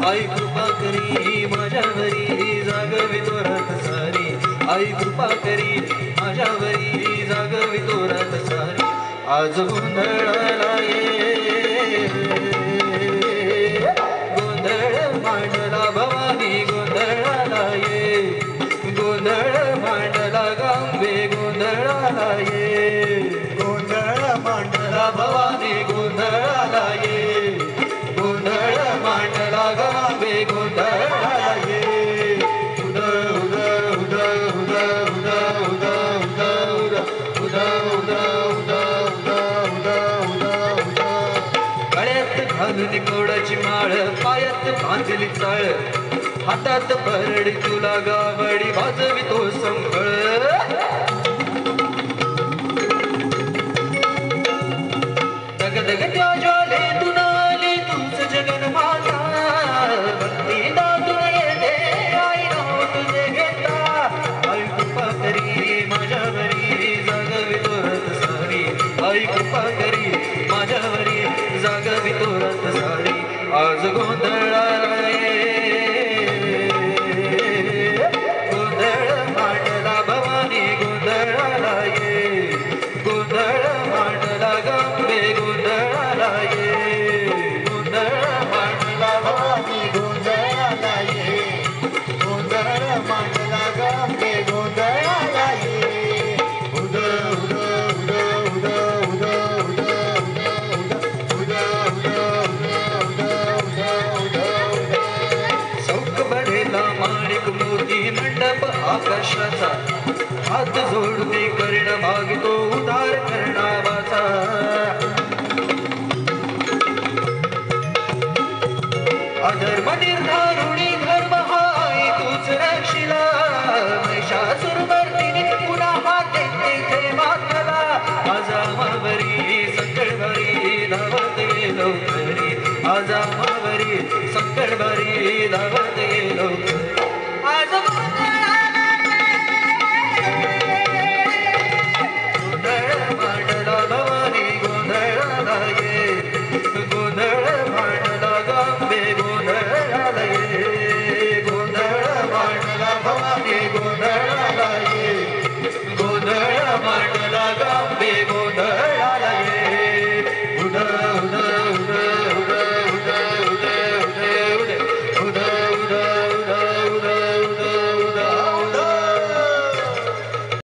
आई कृपा करी माझ्यावरी जागवी तोरात सारी आई कृपा करी माझ्यावरी जागवी तोरात सारी आज गोंधळाला ये गोंधळ मांडला भवानी गोंधळाला ये गोंधळ मांडला गांबे गोंधळाला ये गोंधळ मांडला भवानी गोंधळाला ये गोंधळ मांडला गांबे गोंधळाला ये उदा उदा उदा उदा उदा उदा उदा उदा उदा उदा उदा उदा उदा उदा गळ्यात घालून कोडाची माळ पायात बांधली चाळ हातात परडी तुला गावडी वाजवी तो संकळ दगदगत्या ज्वालेतून आली तूच जगन्माता भक्ती दातून येते आई नाव तुझे घेता आई कृपा करी माझ्यावरी जागवी तोरत सारी आई कृपा करी माझ्यावरी जागवी तोरत सारी आज गोंधळाला गोंधळ मांडला भवानी गोंधळाला ये गोंधळ मांडला गांबे गोंधळाला ये गोंधळ मांडला भवानी गोंधळाला ये गोंधळ मांडला गांबे गोंधळाला ये उद उद उद उद उद उद उद उद उद सौक बढेला माणिक मोती मंडप आकाशाचा हात जोडते कर्ण मागतो उधार करणावाचा अधर्म निर्धारुणी धर्म हाय तूच रक्षिला महिषासुरमर्दिनी पुन्हा हाते तेथे मातला आजामावरी संकटभरी धावत गेलो घरी आजामावरी संकटभरी धावत गेलो